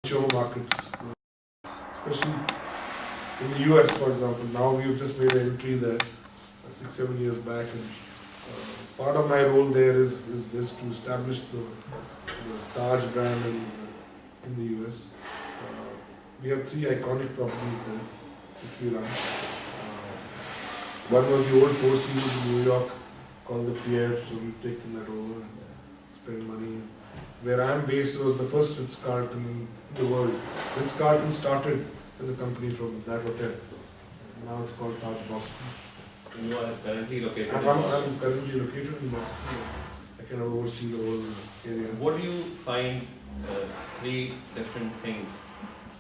mature markets, especially in the US, for example. Now we've just made an entry there 6-7 years back, and part of my role there is this, to establish the Taj brand in the US. We have 3 iconic properties there which we run. One was the old Four Seasons in New York called the Pierre, so we've taken that over and spent money. Where I'm based was the first Ritz-Carlton in the world. Ritz-Carlton started as a company from that hotel. Now it's called Taj Boston. You are currently located in I'm Boston. currently located in Boston. I can oversee the whole area. What do you find 3 different things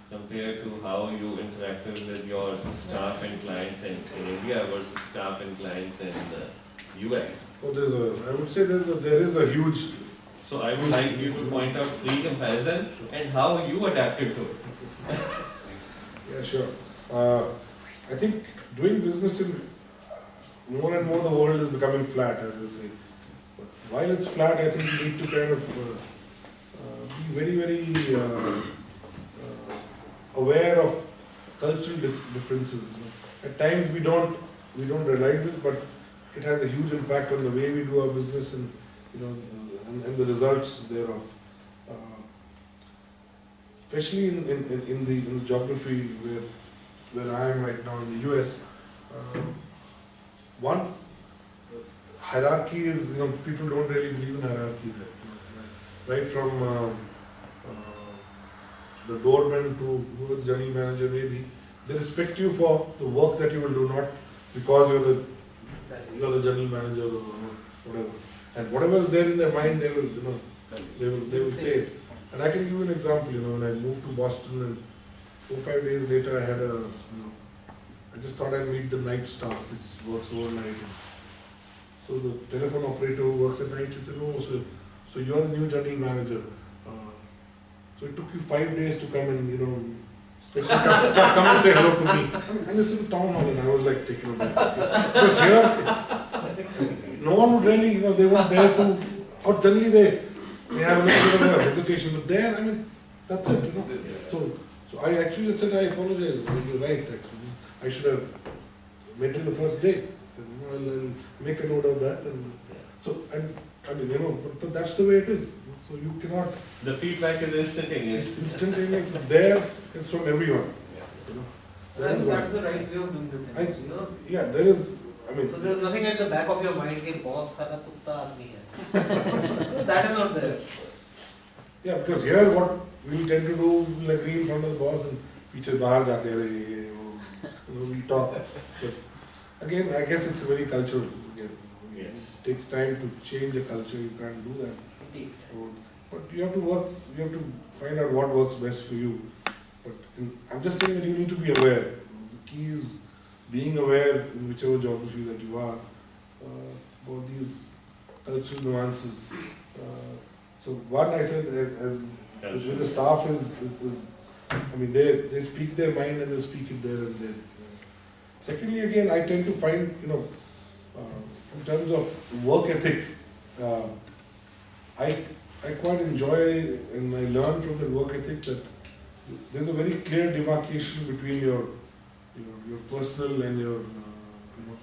compared to how you interacted with your staff and clients in India versus staff and clients in the US? Oh, I would say there is a huge. So I would like you to point out 3 comparisons and how you adapted to it. Yeah, sure. I think doing business in more and more the world is becoming flat, as they say. But while it's flat, I think you need to kind of be very, very aware of cultural differences. At times we don't realize it, but it has a huge impact on the way we do our business and and the results thereof. Especially in the geography where I am right now in the US. One, hierarchy is, people don't really believe in hierarchy there. Right from the doorman to who the general manager may be, they respect you for the work that you will do, not because you're the general manager or whatever. And whatever is there in their mind, they will say it. And I can give you an example. When I moved to Boston, and 4-5 days later, I just thought I'd meet the night staff, which works overnight. So the telephone operator who works at night, she said, "Oh, so you're the new general manager. So it took you 5 days to come and, especially come and say hello to me." And it's in town hall, and I was like taken aback. Because here, no one would really, they won't dare to, or generally they have a little bit of a hesitation. But there, that's it, So I actually said, "I apologize. You're right, actually. I should have met you the first day. I'll make a note of that." And so, but that's the way it is. So you cannot. The feedback is instantaneous. It's instantaneous. It's there. It's from everyone. That's the right way of doing the things. Yeah, there is. So there's nothing at the back of your mind that boss sala kutta aadmi hai. That is not there. Yeah, because here what we'll tend to do, we'll agree in front of the boss and पीछे बाहर जाके we talk. But again, I guess it's very cultural. Yes. It takes time to change a culture. You can't do that. It takes time. But you have to work. You have to find out what works best for you. But I'm just saying that you need to be aware. The key is being aware in whichever geography that you are about these cultural nuances. So one, I said, as with the staff is they speak their mind and they speak it there and then. Secondly, again, I tend to find, in terms of work ethic, I quite enjoy and I learn from the work ethic that there's a very clear demarcation between your personal and your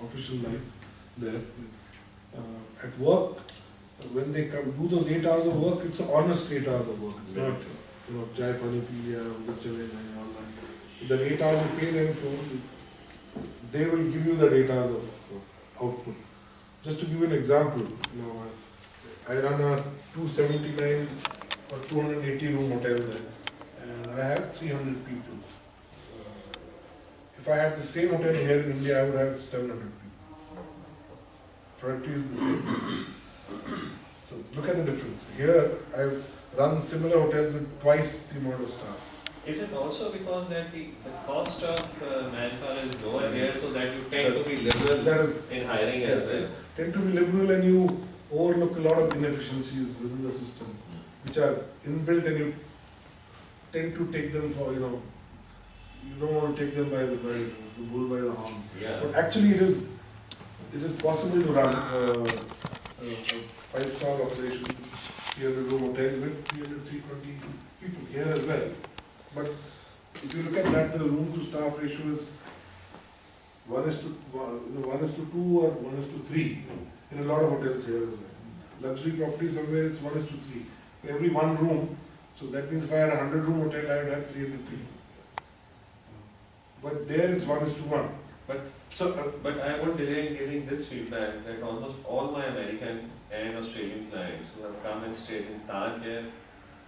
official life there. At work, when they come do those 8 hours of work, it's an honest 8 hours of work. It's not chai pani pi liya, udhar chale gaye, all that. That 8 hours you pay them for, they will give you that 8 hours of output. Just to give you an example, I run a 279 or 280 room hotel there, and I have 300 people. If I had the same hotel here in India, I would have 700 people. Productivity is the same. So look at the difference. Here, I've run similar hotels with twice the amount of staff. Is it also because that the cost of manpower is lower there, so that you tend to be liberal in hiring as well? Tend to be liberal, and you overlook a lot of inefficiencies within the system, which are inbuilt, and you tend to take them for, you don't want to take them by the bull by the horn. Yeah. But actually it is possible to run a 5-star operation, 300 room hotel with 300, 320 people here as well. But if you look at that, the room to staff ratio is 1:2 or 1:3 in a lot of hotels here as well. Luxury property somewhere it's 1:3. For every one room, so that means if I had a 100-room hotel, I would have 300 people. But there it's 1:1. But- so But I won't delay in giving this feedback that almost all my American and Australian clients who have come and stayed in Taj here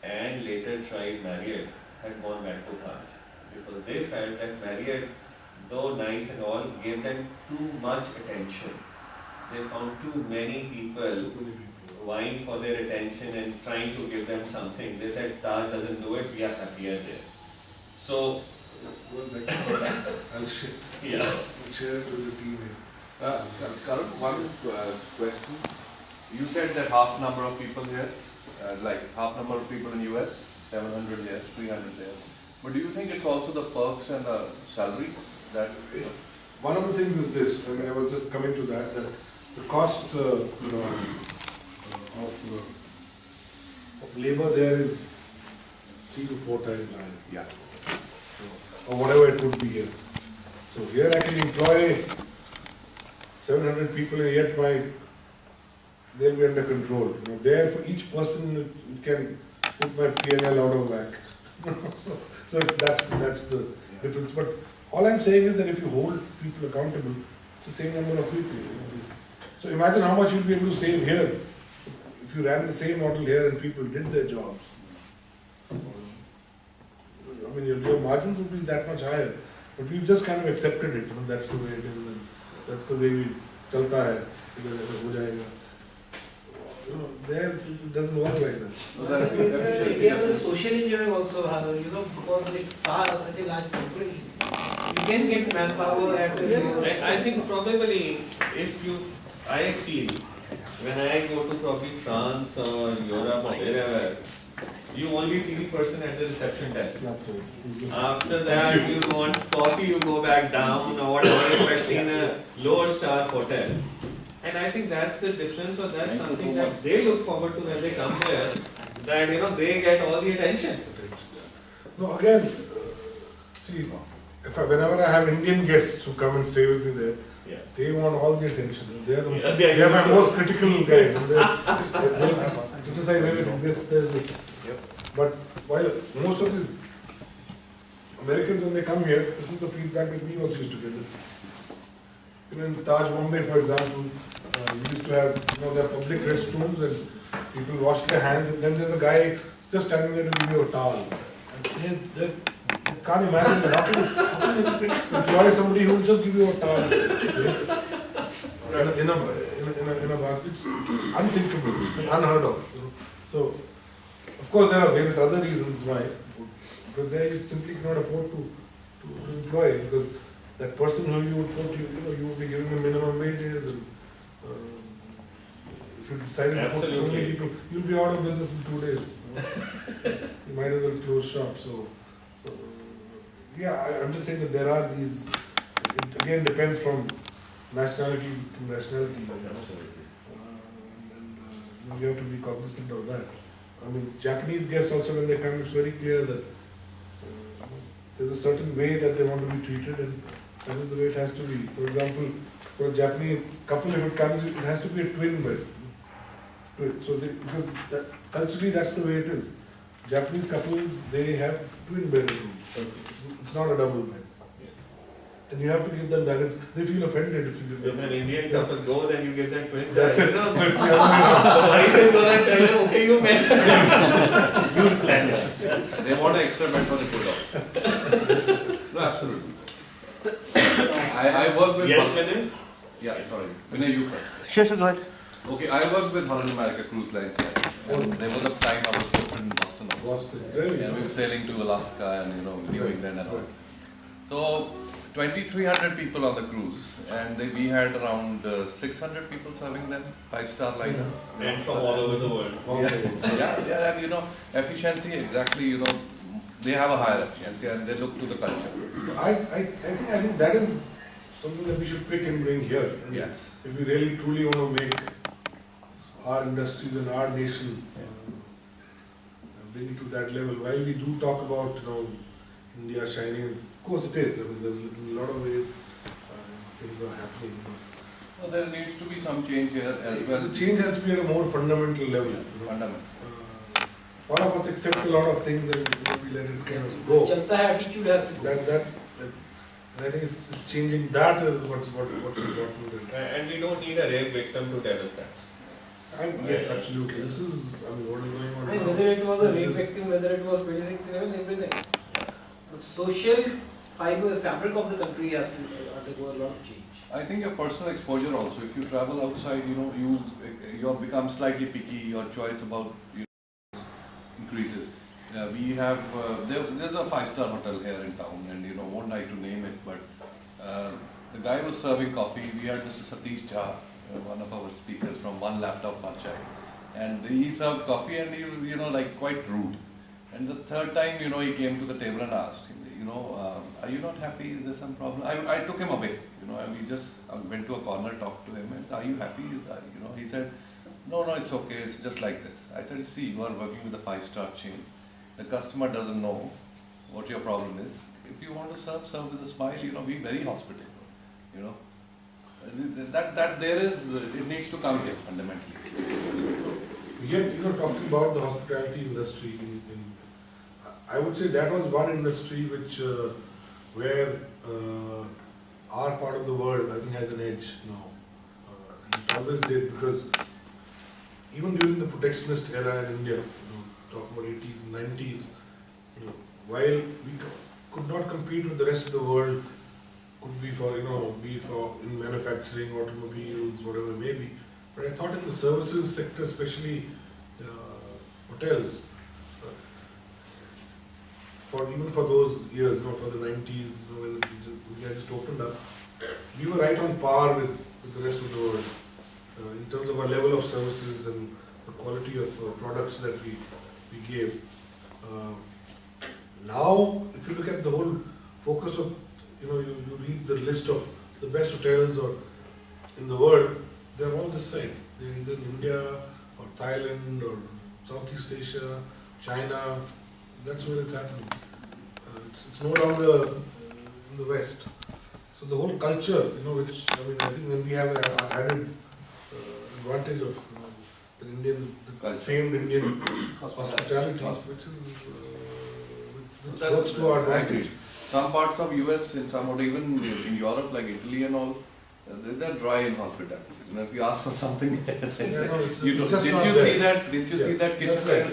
and later tried Marriott had gone back to Taj because they felt that Marriott, though nice and all, gave them too much attention. They found too many people vying for their attention and trying to give them something. They said Taj doesn't do it, we are happier there. So, I'll share, yes. share it with the team here. Karan, one question. You said that half number of people here, like half number of people in US, 700 here, 300 there. But do you think it's also the perks and the salaries that? One of the things is this, I mean, I was just coming to that the cost, of labor there is 3 to 4 times higher. Yeah. Or whatever it would be here. So here I can employ 700 people and yet they'll be under control. There for each person it can put my P&L out of whack. So that's the difference. But all I'm saying is that if you hold people accountable, it's the same number of people. So imagine how much you'll be able to save here if you ran the same model here and people did their jobs. I mean, your margins would be that much higher. But we've just kind of accepted it. That's the way it is, and that's the way we chalta hai. Idhar aisa ho jayega. There it doesn't work like that. So that India, the social engineering also, because it's such a large corporation, you can get manpower at I think probably I feel when I go to probably France or Europe or wherever, you only see the person at the reception desk. That's it. After that, you want coffee, you go back down or whatever, especially in a lower star hotels. And I think that's the difference, or that's something that they look forward to when they come here, that they get all the attention. No, again, see, whenever I have Indian guests who come and stay with me there, Yeah. they want all the attention. They are they they are my used to- most critical guys. And they'll criticize everything. There's it. Yep. But while most of these Americans, when they come here, this is the feedback that we also used to get. In Taj Bombay, for example, we used to have their public restrooms and people wash their hands, and then there's a guy just standing there to give you a towel. And they can't imagine that. How can you employ somebody who will just give you a towel in a basket? It's unthinkable, unheard of. So, of course, there are various other reasons why, because they simply cannot afford to employ, because that person who you would put, you would be giving them minimum wages, and if you decided to put so many Absolutely. people, you'll be out of business in 2 days. You might as well close shop. So yeah, I'm just saying that there are these. It again depends from nationality to nationality. And you have to be cognizant of that. I mean, Japanese guests also, when they come, it's very clear that there's a certain way that they want to be treated, and that is the way it has to be. For example, for a Japanese couple, if it comes, it has to be a twin bed. So because culturally, that's the way it is. Japanese couples, they have twin bedrooms. It's not a double bed. And you have to give them that. If they feel offended if you give If them. an Indian couple goes and you give them twins, That's it. So So it's the other way around. the wife is gonna tell you, okay, you may. You plan that. They want an extra bed for the pull-out. No, absolutely. I work with. Yes, Vinay? Yeah, sorry. Vinay, you first. Sure, go ahead. Okay, I worked with Holland America Cruise Lines here. And there was a time I was posted in Boston also. Boston, really? Yeah, we were sailing to Alaska and New England and all. So 2,300 people on the cruise, and we had around 600 people serving them, 5-star liner. And from all over the world. Yeah, and efficiency exactly. They have a higher efficiency and they look to the culture. I think that is something that we should pick and bring here. And Yes. if we really truly want to make our industries and our nation bring it to that level, while we do talk about India shining. Of course it is. I mean, there's in a lot of ways things are happening. Well, there needs to be some change here as well. The change has to be at a more fundamental level. You know. Fundamental. All of us accept a lot of things and we let it kind of go. Chalta hai, attitude has to go. That and I think it's changing that is what's important. And we don't need a rape victim to tell us that. Yes, absolutely. This is, I mean, what is going on And now? whether it was a rape victim, whether it was 26/11, everything. The social fabric of the country has to undergo a lot of change. I think your personal exposure also. If you travel outside, you have become slightly picky. Your choice about increases. We have there's a 5-star hotel here in town, and won't like to name it, but the guy was serving coffee. We had Mr. Satish Jha, one of our speakers from One Laptop Panchayat, and he served coffee, and he was like quite rude. And the third time, he came to the table and asked him, are you not happy? Is there some problem? I took him away, and we just went to a corner, talked to him, and are you happy? He said, no, it's okay, it's just like this. I said, see, you are working with a 5-star chain. The customer doesn't know what your problem is. If you want to serve with a smile, be very hospitable, That there is, it needs to come here fundamentally. Yet, talking about the hospitality industry, I would say that was one industry which, where our part of the world, I think, has an edge now. And it always did, because even during the protectionist era in India, talk about 80s and 90s, while we could not compete with the rest of the world, could be for, be for in manufacturing, automobiles, whatever it may be. But I thought in the services sector, especially hotels, even for those years, for the 90s, when India just opened up, we were right on par with the rest of the world in terms of our level of services and the quality of products that we gave. Now, if you look at the whole focus of, you read the list of the best hotels or in the world, they're all the same. They're either in India or Thailand or Southeast Asia, China. That's where it's happening. It's no longer in the West. So the whole culture, which, I think when we have an added advantage of the famed Indian hospitality, which works to our advantage. Some parts of US, in some or even in Europe, like Italy and all, they're dry in hospitality. If you ask for something, did you see that? Did you see that kitchen? That's right,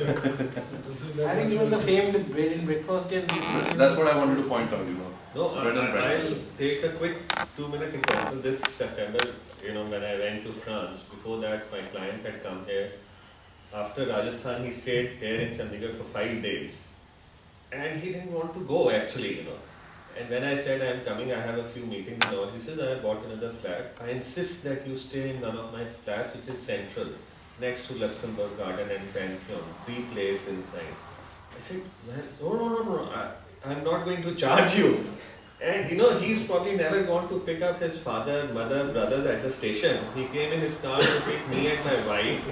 yeah. I think even the famed bread and breakfast can be. That's what I wanted to point out. No, Bread and bread. I'll take a quick 2-minute example. This September, when I went to France, before that my client had come here. After Rajasthan, he stayed here in Chandigarh for 5 days. And he didn't want to go actually, And when I said I'm coming, I have a few meetings and all, he says, I have bought another flat. I insist that you stay in one of my flats, which is central, next to Luxembourg Garden and Pantheon, the place inside. I said, well, no, I'm not going to charge you. And he's probably never gone to pick up his father, mother, brothers at the station. He came in his car to pick me and my wife,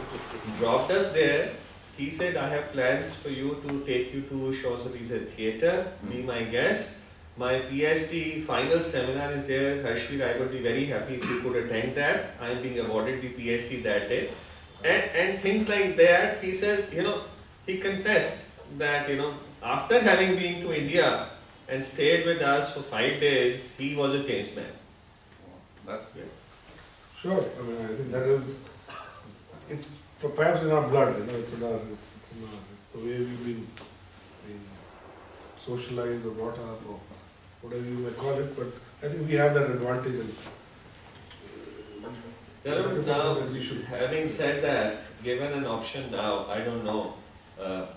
dropped us there. He said, I have plans for you to take you to Champs-Élysées Theatre, be my guest. My PhD final seminar is there. Harshveer, I would be very happy if you could attend that. I am being awarded the PhD that day. And things like that, he says, he confessed that, after having been to India and stayed with us for 5 days, he was a changed man. That's great. Sure, I think that is, it's perhaps in our blood, it's the way we've been socialized or brought up or whatever you may call it, but I think we have that advantage. And, now, having said that, given an option now, I don't know, 4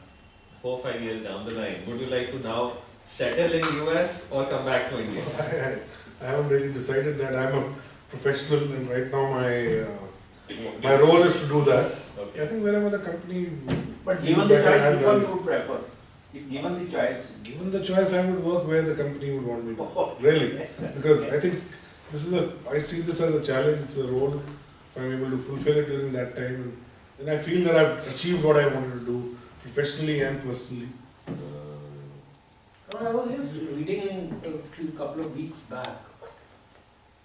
or 5 years down the line, would you like to now settle in US or come back to India? I haven't really decided that. I'm a professional and right now my role is to do that. Okay. I think wherever the company... But given the choice, which one you would prefer? If given the choice. Given the choice, I would work where the company would want me to. Really. Because I think I see this as a challenge, it's a role. If I'm able to fulfill it during that time, then I feel that I've achieved what I wanted to do, professionally and personally. I was just reading a couple of weeks back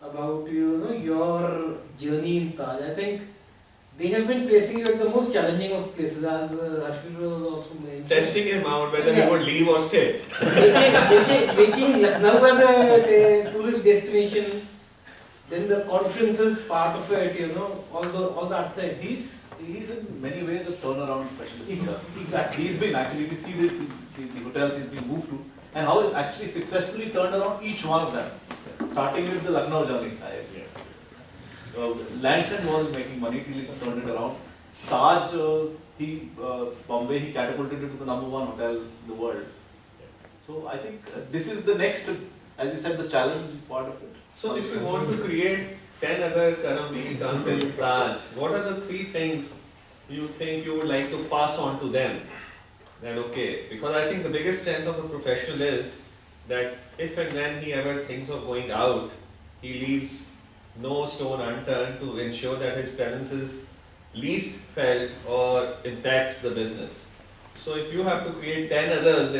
about your journey in Taj. I think they have been placing you at the most challenging of places, as Harshvir was also mentioned. Testing him out whether Yeah. he would leave or stay. Making Lucknow as a tourist destination, then the conferences part of it, all that thing. He's in many ways a turnaround specialist. Exactly. He's been actually, we see the hotels he's been moved to, and how he's actually successfully turned around each one of them. Starting with the Lucknow journey. Landsend was making money till he turned it around. Taj, Bombay, he catapulted it to the #1 hotel in the world. So I think this is the next, as you said, the challenge part of it. So if you want to create 10 other Karamli guns in Taj, what are the 3 things you think you would like to pass on to them? That okay, because I think the biggest strength of a professional is that if and when he ever thinks of going out, he leaves no stone unturned to ensure that his presence is least felt or impacts the business. So if you have to create 10 others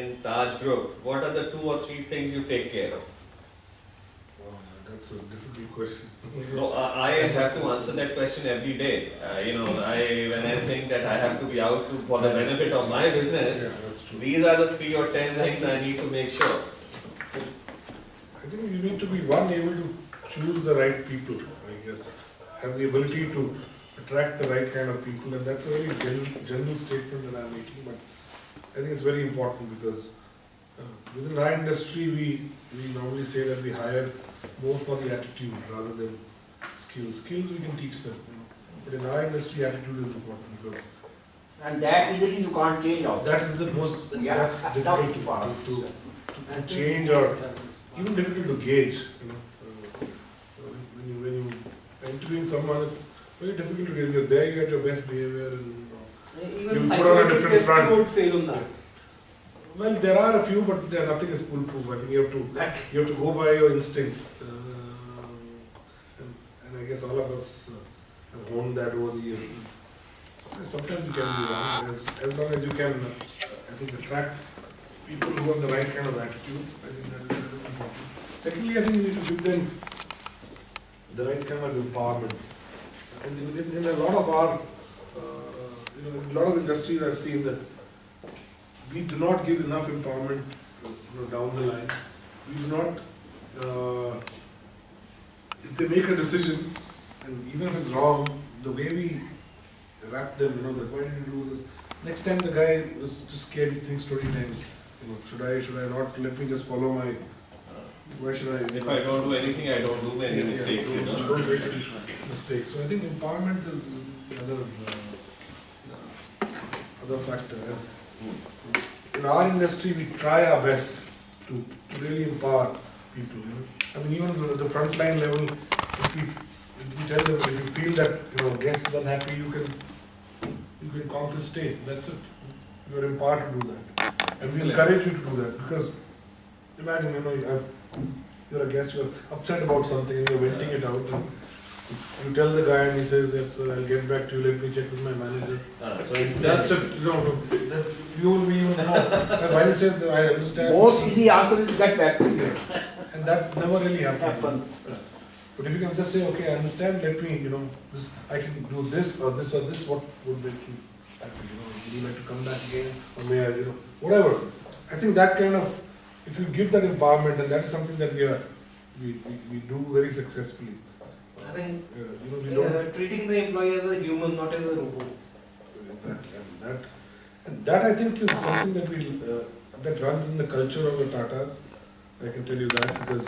in Taj Group, what are the 2 or 3 things you take care of? Wow, that's a difficult question. No, I have to answer that question every day. When I think that I have to be out for the benefit of my business, Yeah, that's true. these are the 3 or 10 things I need to make sure. I think you need to be able to choose the right people, I guess. Have the ability to attract the right kind of people, and that's a very general statement that I'm making, but I think it's very important because within our industry we normally say that we hire more for the attitude rather than skills. Skills we can teach them, but in our industry attitude is important because And that easily you can't change also. that is the most, Yeah, that's tough difficult part. to change or even difficult to gauge, when you are interviewing someone, it's very difficult to gauge. You're there, you get your best behavior, and Even You put on a different psychological front. tests would fail on that. well, there are a few, but nothing is foolproof. I think you have to go by your instinct, and I guess all of us have honed that over the years. Sometimes you can be wrong, as long as you can, I think, attract people who have the right kind of attitude. I think that is important. Secondly, I think you need to give them the right kind of empowerment. And in a lot of our, in a lot of industries, I've seen that we do not give enough empowerment down the line. We do not, if they make a decision, and even if it's wrong, the way we wrap them, that why did you do this? Next time the guy was just scared, he thinks 20 times, should I not, let me just follow my, why should I? If I don't do anything, I don't do any mistakes, Don't make any mistakes. So I think empowerment is the other factor. In our industry, we try our best to really empower people. I mean, even at the frontline level, if we tell them, if you feel that guests are unhappy, you can compensate. That's it. You are empowered to do that, and we Excellent. encourage you to do that because imagine you're a guest, you're upset about something, and you're venting it out. And you tell the guy, and he says, "Yes, sir, I'll get back to you. Let me check with my manager." So instead, That's it. That you will be even more. And while he says, "I understand," Most easy answer is get back to you. and that never really happens. Happen. But if you can just say, "Okay, I understand. Let me, I can do this or this or this. What would make you happy? Would you like to come back again, or may I, whatever." I think that kind of, if you give that empowerment, and that is something that we do very successfully. I think We don't. treating the employee as a human, not as a robot. Exactly. And that I think is something that that runs in the culture of the Tatas. I can tell you that because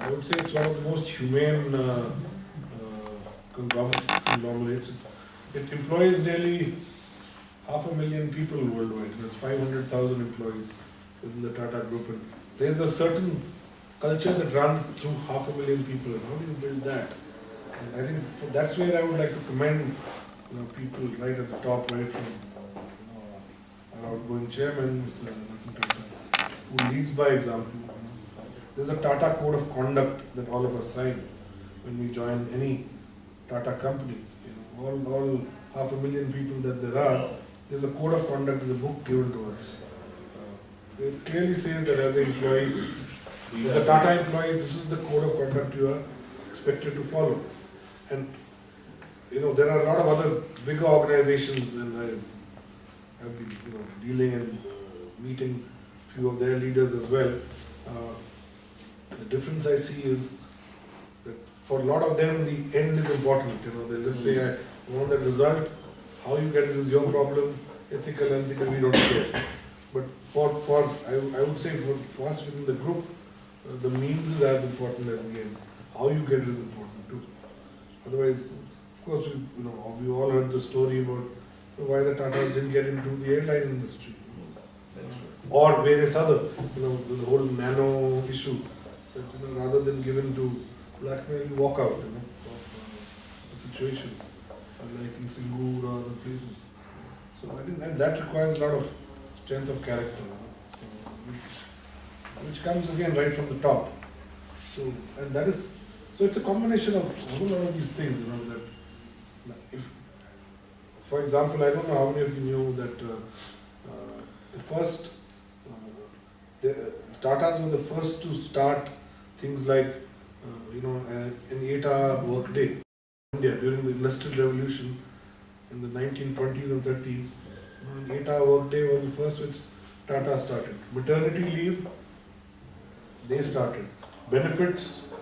I would say it's one of the most humane conglomerates. It employs nearly 500,000 people worldwide. There's 500,000 employees within the Tata Group, and there's a certain culture that runs through 500,000 people. And how do you build that? And I think that's where I would like to commend people right at the top, right from our outgoing chairman, Mr. Ratan Tata, who leads by example. There's a Tata code of conduct that all of us sign when we join any Tata company. All 500,000 people that there are, there's a code of conduct, there's a book given to us. it clearly says that as an employee, as a Tata employee, this is the code of conduct you are expected to follow. And there are a lot of other bigger organizations, and I have been dealing and meeting few of their leaders as well. The difference I see is that for a lot of them, the end is important. They'll just say, I want the result. How you get it is your problem. Ethical, unethical, we don't care. But I would say for us within the group, the means is as important as the end. How you get it is important too. Otherwise, of course, we all heard the story about why the Tatas didn't get into the airline industry. That's true. Or various other, the whole nano issue, that rather than given to blackmail, you walk out, of the situation, like in Singur or other places. So I think that requires a lot of strength of character, which comes again right from the top. So it's a combination of a whole lot of these things, that if, for example, I don't know how many of you knew that the first the Tatas were the first to start things like an 8-hour work day in India during the Industrial Revolution in the 1920s and 30s. An 8-hour work day was the first which Tata started. Maternity leave, they started. Benefits,